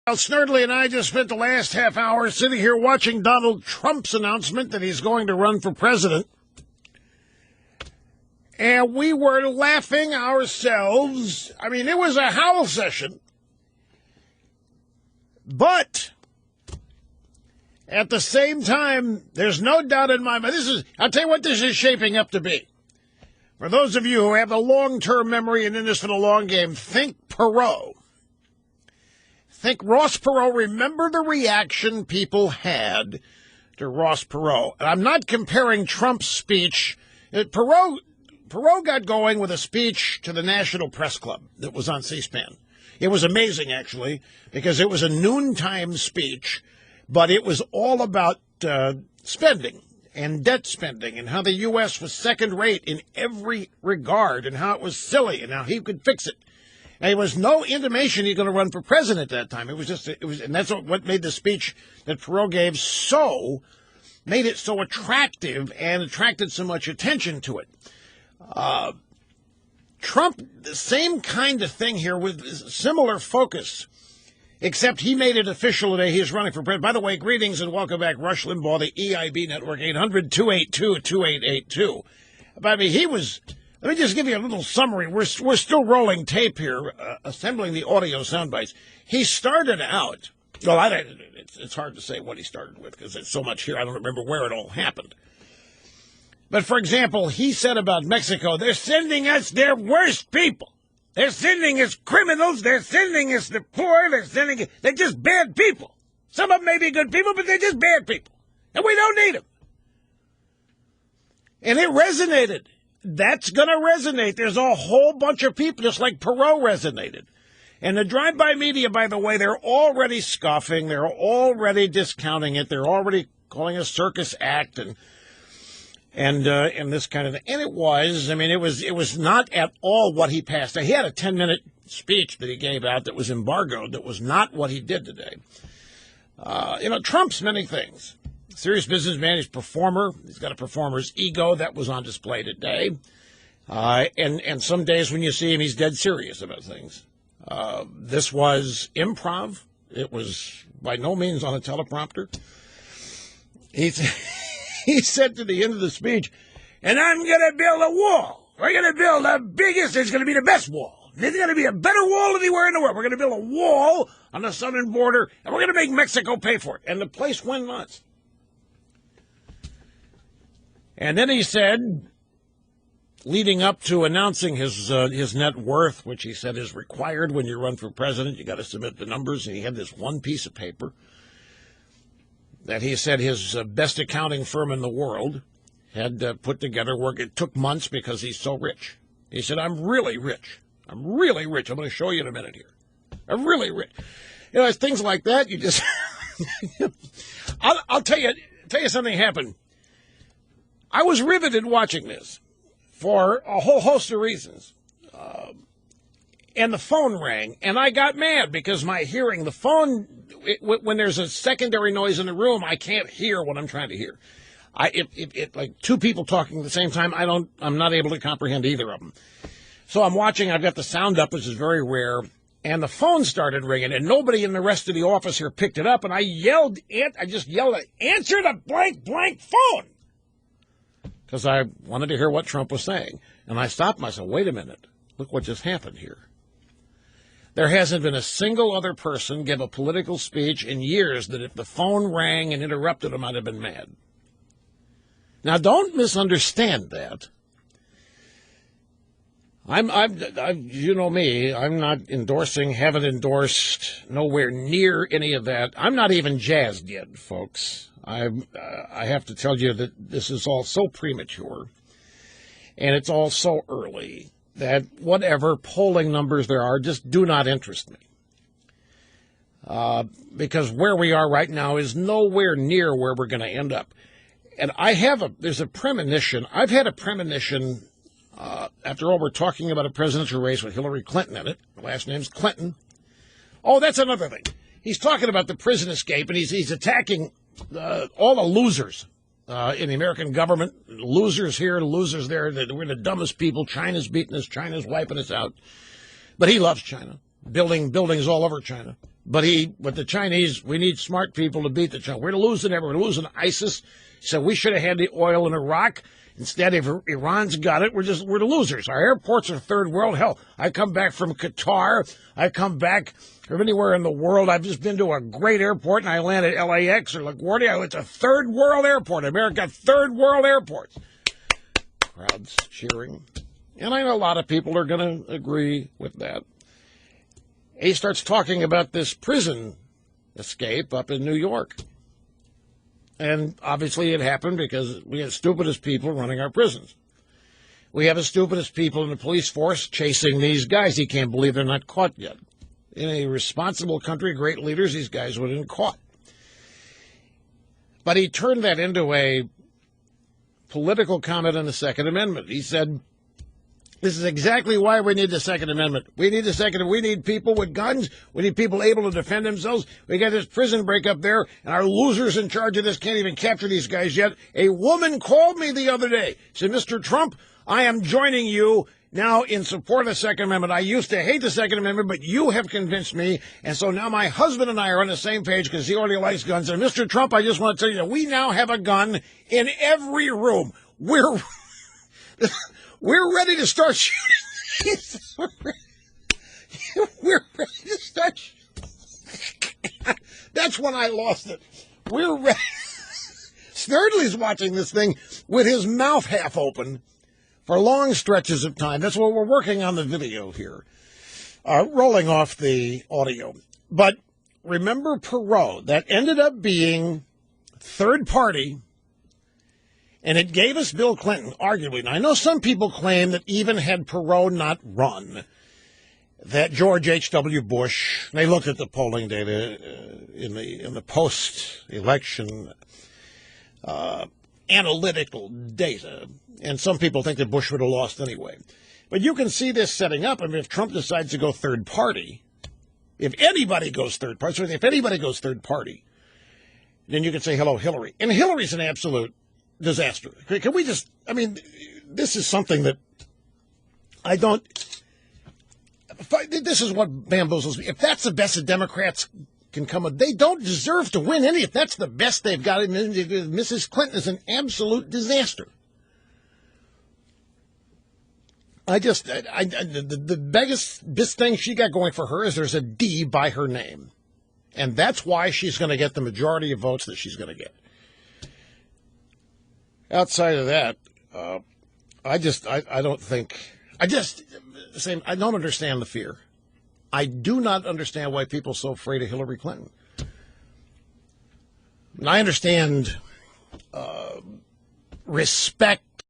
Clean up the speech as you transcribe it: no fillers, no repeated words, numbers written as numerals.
Well, Snerdley and I just spent the last half hour sitting here watching Donald Trump's announcement that he's going to run for president. And we were laughing ourselves. I mean, it was a howl session. But at the same time, there's no doubt in my mind. I'll tell you what this is shaping up to be. For those of you who have a long-term memory and in this for the long game, think Perot. Think Ross Perot. Remember the reaction people had to Ross Perot. And I'm not comparing Trump's speech. Perot got going with a speech to the National Press Club that was on C-SPAN. It was amazing, actually, because it was a noontime speech, but it was all about spending and debt spending and how the U.S. was second-rate in every regard and how it was silly and how he could fix it. And there was no intimation he's going to run for president at that time. And that's what made the speech that Perot gave made it so attractive and attracted so much attention to it. Trump, the same kind of thing here with similar focus, except he made it official today. He is running for president. By the way, greetings and welcome back, Rush Limbaugh, the EIB Network, 800-282-2882. But I mean, let me just give you a little summary. We're still rolling tape here, assembling the audio sound bites. He started out, it's hard to say what he started with because there's so much here. I don't remember where it all happened. But, for example, he said about Mexico, they're sending us their worst people. They're sending us criminals. They're sending us the poor. They're just bad people. Some of them may be good people, but they're just bad people. And we don't need them. And it resonated. That's going to resonate. There's a whole bunch of people, just like Perot resonated. And the drive-by media, by the way, they're already scoffing. They're already discounting it. They're already calling it a circus act and this kind of thing. And it was. I mean, it was not at all what he passed. He had a 10-minute speech that he gave out that was embargoed. That was not what he did today. Trump's many things. Serious businessman. He's a performer. He's got a performer's ego that was on display today. And some days when you see him, he's dead serious about things. This was improv. It was by no means on a teleprompter. He said to the end of the speech, and I'm going to build a wall. We're going to build the biggest, it's going to be the best wall. There's going to be a better wall anywhere in the world. We're going to build a wall on the southern border, and we're going to make Mexico pay for it. And the place went nuts. And then he said, leading up to announcing his net worth, which he said is required when you run for president, you got to submit the numbers, and he had this one piece of paper that he said his best accounting firm in the world had put together work. It took months because he's so rich. He said, I'm really rich. I'm really rich. I'm going to show you in a minute here. I'm really rich. It's things like that. You just, I'll tell you something happened. I was riveted watching this for a whole host of reasons. And the phone rang, and I got mad because my hearing, the phone, when there's a secondary noise in the room, I can't hear what I'm trying to hear. Like two people talking at the same time, I'm not able to comprehend either of them. So I'm watching, I've got the sound up, which is very rare, and the phone started ringing, and nobody in the rest of the office here picked it up, and I just yelled, answer the blank phone! Because I wanted to hear what Trump was saying. And I stopped myself, wait a minute, look what just happened here. There hasn't been a single other person give a political speech in years that if the phone rang and interrupted him, I'd have been mad. Now, don't misunderstand that. You know me, I'm not endorsing, haven't endorsed, nowhere near any of that. I'm not even jazzed yet, folks. I have to tell you that this is all so premature, and it's all so early, that whatever polling numbers there are just do not interest me. Because where we are right now is nowhere near where we're going to end up. And there's a premonition. I've had a premonition, after all, we're talking about a presidential race with Hillary Clinton in it. The last name's Clinton. Oh, that's another thing. He's talking about the prison escape, and he's attacking all the losers in the American government, losers here, losers there. We're the dumbest people. China's beating us. China's wiping us out. But he loves China. Buildings all over China. But the Chinese, we need smart people to beat the Chinese. We're losing everyone. We're losing ISIS. So we should have had the oil in Iraq. Instead, if Iran's got it, we're the losers. Our airports are third world. Hell, I come back from Qatar. I come back from anywhere in the world. I've just been to a great airport, and I land at LAX or LaGuardia. It's a third world airport. America, third world airports. Crowds cheering. And I know a lot of people are going to agree with that. He starts talking about this prison escape up in New York. And obviously it happened because we have stupidest people running our prisons. We have the stupidest people in the police force chasing these guys. He can't believe they're not caught yet. In a responsible country, great leaders, these guys would have been caught. But he turned that into a political comment on the Second Amendment. He said, this is exactly why we need the Second Amendment. We need people with guns. We need people able to defend themselves. We got this prison break up there, and our losers in charge of this can't even capture these guys yet. A woman called me the other day. She said, Mr. Trump, I am joining you now in support of the Second Amendment. I used to hate the Second Amendment, but you have convinced me. And so now my husband and I are on the same page because he already likes guns. And Mr. Trump, I just want to tell you that we now have a gun in every room. We're ready to start shooting. We're ready to start shooting. That's when I lost it. We're ready. Snerdley's watching this thing with his mouth half open for long stretches of time. That's what we're working on the video here. Rolling off the audio. But remember Perot, that ended up being third party. And it gave us Bill Clinton, arguably. Now, I know some people claim that even had Perot not run, that George H.W. Bush, they looked at the polling data in the post-election analytical data, and some people think that Bush would have lost anyway. But you can see this setting up. I mean, if Trump decides to go third party, if anybody goes third party, then you can say, hello, Hillary. And Hillary's an absolute disaster. Can we just, I mean, this is something that this is what bamboozles me. If that's the best the Democrats can come with, they don't deserve to win any. If that's the best they've got, Mrs. Clinton is an absolute disaster. The biggest thing she got going for her is there's a D by her name. And that's why she's going to get the majority of votes that she's going to get. Outside of that, I don't understand the fear. I do not understand why people are so afraid of Hillary Clinton. And I understand respect